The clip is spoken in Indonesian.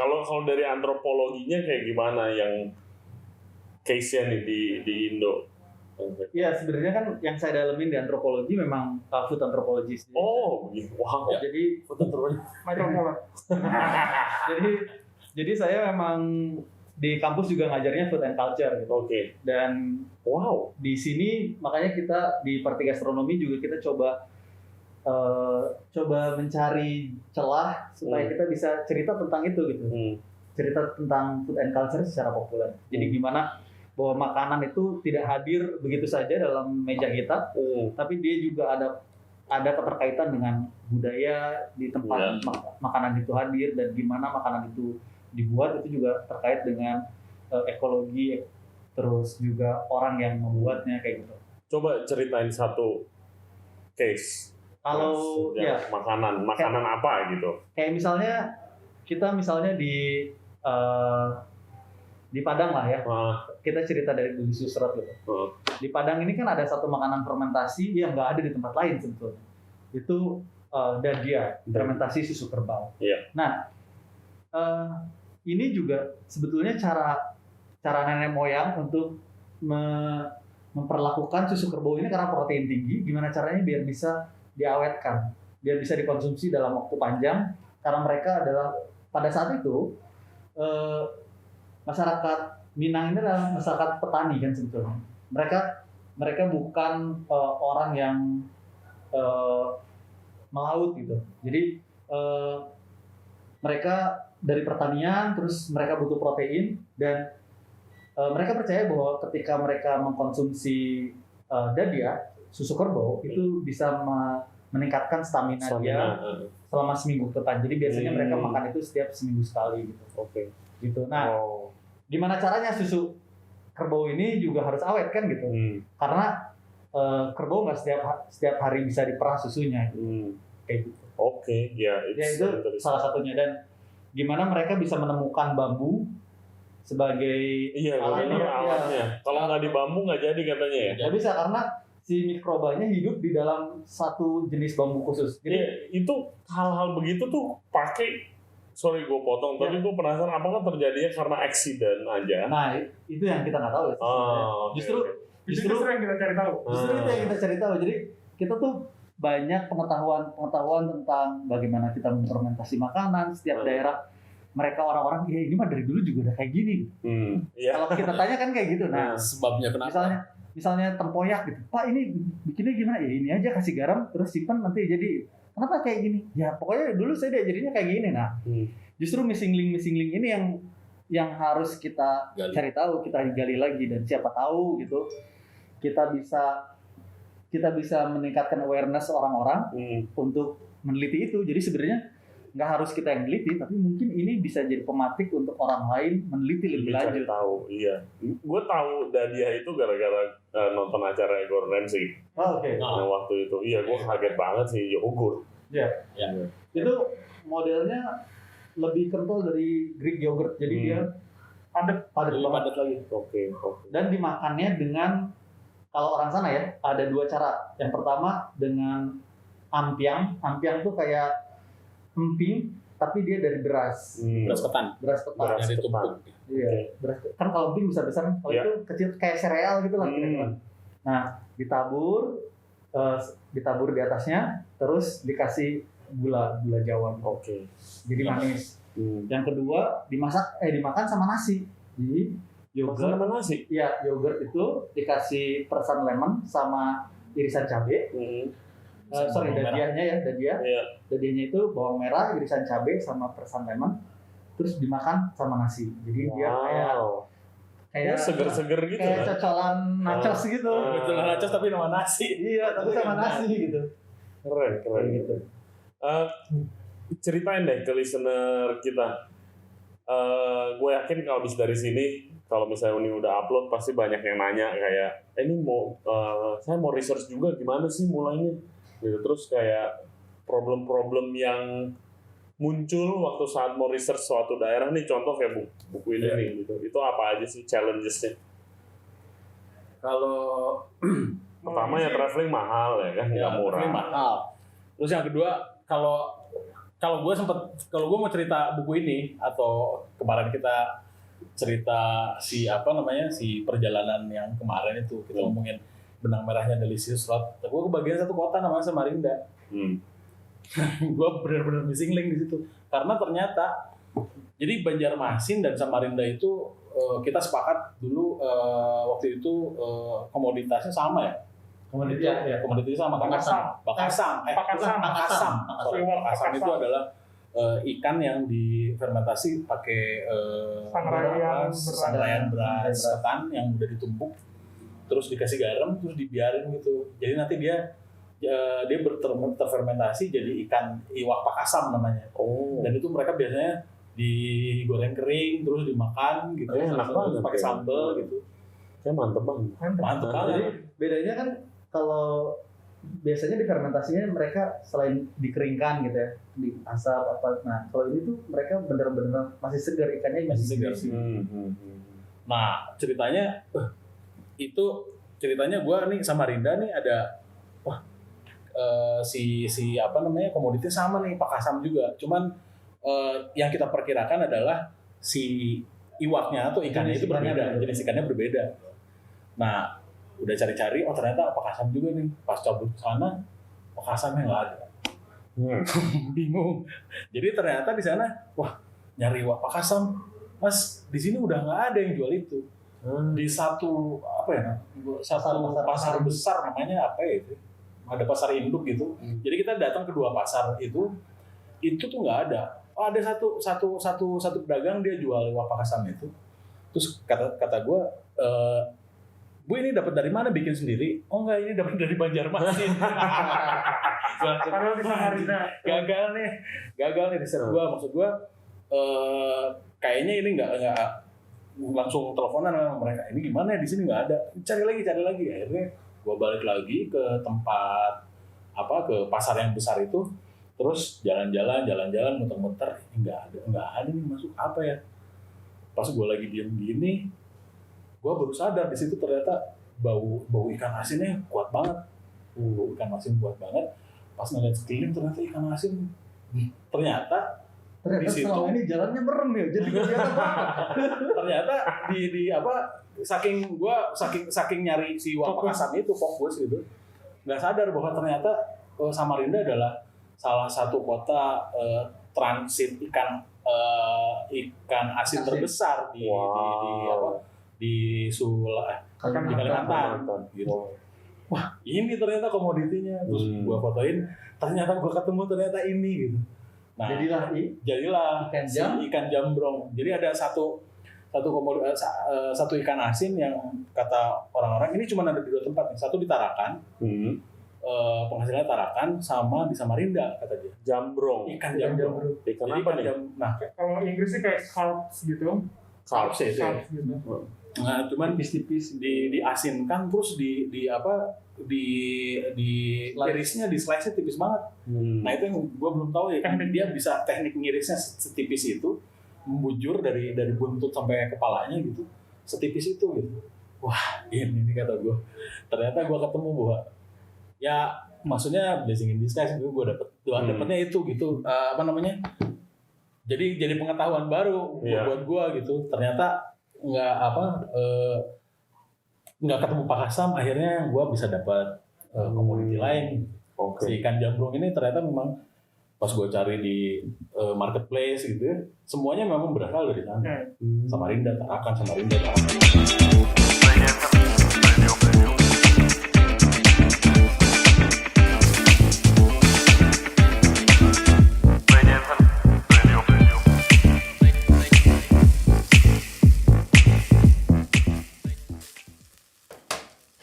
Kalau dari antropologinya kayak gimana yang case-nya nih di Indo? Iya, sebenarnya kan yang saya dalamin di antropologi memang food anthropologist. Oh, wow. Ya, jadi food anthropology. jadi saya memang di kampus juga ngajarnya food and culture gitu. Oke. Dan wow, di sini makanya kita di Parti Gastronomi juga kita coba mencari celah supaya kita bisa cerita tentang itu gitu. Cerita tentang food and culture secara populer. Jadi gimana bahwa makanan itu tidak hadir begitu saja dalam meja kita, tapi dia juga ada keterkaitan dengan budaya di tempat makanan itu hadir, dan gimana makanan itu dibuat itu juga terkait dengan ekologi, terus juga orang yang membuatnya kayak gitu. Coba ceritain satu case. Kalau ya makanan apa gitu? Kayak kita misalnya di Padang lah ya. Kita cerita dari Surat gitu. Di Padang ini kan ada satu makanan fermentasi yang nggak ada di tempat lain sebetulnya. Itu dadia, fermentasi susu kerbau. Yeah. Nah, ini juga sebetulnya cara nenek moyang untuk memperlakukan susu kerbau ini karena protein tinggi. Gimana caranya biar bisa diawetkan, biar bisa dikonsumsi dalam waktu panjang, karena mereka adalah pada saat itu masyarakat Minang ini adalah masyarakat petani kan sebetulnya. Mereka bukan orang yang melaut gitu. Jadi mereka dari pertanian, terus mereka butuh protein, dan mereka percaya bahwa ketika mereka mengkonsumsi dadia, susu kerbau, itu bisa meningkatkan stamina dia selama seminggu ke depan. Jadi biasanya mereka makan itu setiap seminggu sekali gitu. Oke. Gitu. Nah, gimana caranya susu kerbau ini juga harus awet kan gitu? Karena kerbau nggak setiap hari bisa diperah susunya, kayak gitu. Oke, ya itu salah satunya. Dan gimana mereka bisa menemukan bambu sebagai alatnya. Kalau nggak di bambu nggak jadi katanya ya? Nggak bisa, karena si mikrobanya hidup di dalam satu jenis bambu khusus. Jadi itu hal-hal begitu tuh pakai, sorry gue potong, tapi gue penasaran apakah terjadinya karena accident aja? Nah, itu yang kita nggak tahu ya. Justru yang kita cari tahu. Justru itu yang kita cari tahu. Jadi kita tuh banyak pengetahuan tentang bagaimana kita memfermentasi makanan. Setiap daerah mereka orang-orang ini mah dari dulu juga udah kayak gini. Kalau kita tanya kan kayak gitu. Nah, sebabnya kenapa? Misalnya tempoyak gitu, Pak ini bikinnya gimana ya? Ini aja kasih garam terus simpan nanti jadi. Kenapa kayak gini? Ya pokoknya dulu saya diajarinnya kayak gini. Nah, justru missing link ini yang harus kita cari tahu, kita gali lagi, dan siapa tahu gitu kita bisa meningkatkan awareness orang-orang untuk meneliti itu. Jadi sebenarnya nggak harus kita yang meneliti, tapi mungkin ini bisa jadi pematik untuk orang lain meneliti lebih lanjut. Tahu, iya. Gue tahu dadia itu gara-gara nonton acara Gordon Ramsay. Oke. Waktu itu, iya gue kaget banget sih, yogurt. Iya. Itu modelnya lebih kental dari Greek yogurt, jadi dia padat lagi. Oke. Dan dimakannya dengan, kalau orang sana ya, ada dua cara. Yang pertama dengan ampiang. Ampiang tuh kayak emping, tapi dia dari beras. Beras ketan. Yang ditumpuk. Iya. Beras. Kan kalau emping besar-besar, kalau itu kecil kayak sereal gitu lah. Nah, ditabur di atasnya, terus dikasih gula Jawa. Oke. Jadi manis. Yang kedua dimakan sama nasi. Jadi yogurt sama nasi. Iya, yogurt itu dikasih peresan lemon sama irisan cabai. Dadiahnya. Dadiahnya itu bawang merah, irisan cabai sama peresan lemon, terus dimakan sama nasi. Jadi dia kayak seger-seger gitu. Kayak cocolan nachos gitu. Cocolan nachos tapi nama nasi. Iya, tapi sama nasi gitu. Keren gitu. Ceritain deh ke listener kita. Gue yakin kalau habis dari sini, kalau misalnya ini udah upload, pasti banyak yang nanya kayak, ini saya mau research juga, gimana sih mulainya? Gitu. Terus kayak problem-problem yang muncul waktu saat mau research suatu daerah nih, contoh kayak buku ini nih, gitu. Itu apa aja sih challenges-nya? Kalau pertama ya traveling mahal ya kan, nggak murah. Traveling mahal. Terus yang kedua, kalau kalau gue mau cerita buku ini atau kemarin kita cerita si perjalanan yang kemarin itu kita ngomongin benang merahnya Delicious Road. Gue kebagian satu kota namanya Samarinda. Gue benar-benar missing link di situ karena ternyata jadi Banjarmasin dan Samarinda itu kita sepakat dulu waktu itu komoditasnya sama ya. Komoditasnya sama Pakasam itu adalah ikan yang difermentasi pakai sangrai beras ketan yang udah ditumbuk terus dikasih garam terus dibiarin gitu. Jadi nanti dia terfermentasi jadi ikan iwak Pakasam namanya. Dan itu mereka biasanya digoreng kering terus dimakan gitu. Enak banget pakai sambal gitu. Kayak mantep banget. Mantep banget. Jadi bedanya kan kalau biasanya difermentasinya mereka selain dikeringkan gitu ya, diasap apa. Nah, kalau ini tuh mereka benar-benar masih segar ikannya masih segar. Nah, ceritanya gue nih Samarinda nih ada komoditi sama nih Pakasam juga. Cuman yang kita perkirakan adalah si iwaknya atau ikannya itu berbeda, jenis ikannya berbeda. Nah, udah cari-cari, ternyata Pakasam juga nih. Pas cabut ke sana, Pakasamnya nggak ada. Bingung. Jadi ternyata di sana, nyari iwak Pakasam, Mas, di sini udah nggak ada yang jual itu. Di satu pasar besar namanya apa ya itu? Ada pasar induk gitu. Jadi kita datang ke dua pasar itu tuh nggak ada. Ada satu pedagang dia jual iwak Pakasam itu. Terus kata gue, Bu ini dapat dari mana bikin sendiri? Oh enggak, ini dapat dari Banjarmasin. Padahal di Samarinda. Gagal nih riset gue. Maksud gue, kayaknya ini nggak langsung teleponan sama mereka. Ini gimana ya di sini nggak ada. Cari lagi. Akhirnya gue balik lagi ke tempat ke pasar yang besar itu. Terus jalan-jalan muter-muter. Ini nggak ada nih masuk apa ya? Pas gue lagi diem gini. Gue baru sadar di situ ternyata bau ikan asinnya kuat banget. Bau ikan asin kuat banget. Pas ngeliat sekeliling ternyata ikan asin. Ternyata di situ selama ini jalannya merem ya. Jadi ternyata saking nyari si iwak Pakasam itu fokus gitu. Nggak sadar bahwa ternyata Samarinda adalah salah satu kota transit ikan asin terbesar di Kalimantan gitu. Wah, ini ternyata komoditinya. Terus gua fotoin, ternyata gua ketemu ternyata ini gitu. Nah, jadilah ikan jambrong. Jadi ada satu ikan asin yang kata orang-orang ini cuma ada di dua tempat nih. Satu di Tarakan. Penghasilannya Tarakan sama di Samarinda kata dia. Jambrong. Ikan jambrong. Ikan apa nih? Nah, kalau Inggrisnya kayak scallops gitu. Scallops gitu. Nah, cuman tipis-tipis diasinkan terus irisnya di slice tipis banget. Nah, itu yang gue belum tahu ya. Dia bisa teknik ngirisnya setipis itu, membujur dari buntut sampai kepalanya gitu, setipis itu gitu. Wah, ini kata gue. Ternyata gue ketemu bahwa ya maksudnya blessing in disguise gue dapetnya itu gitu. Jadi pengetahuan baru buat gue gitu. Ternyata nggak ketemu Pakasam, akhirnya gue bisa dapat komoditi lain. Si ikan jambrong ini ternyata memang pas gue cari di marketplace gitu ya, semuanya memang berasal dari sana. Samarinda, Tarakan.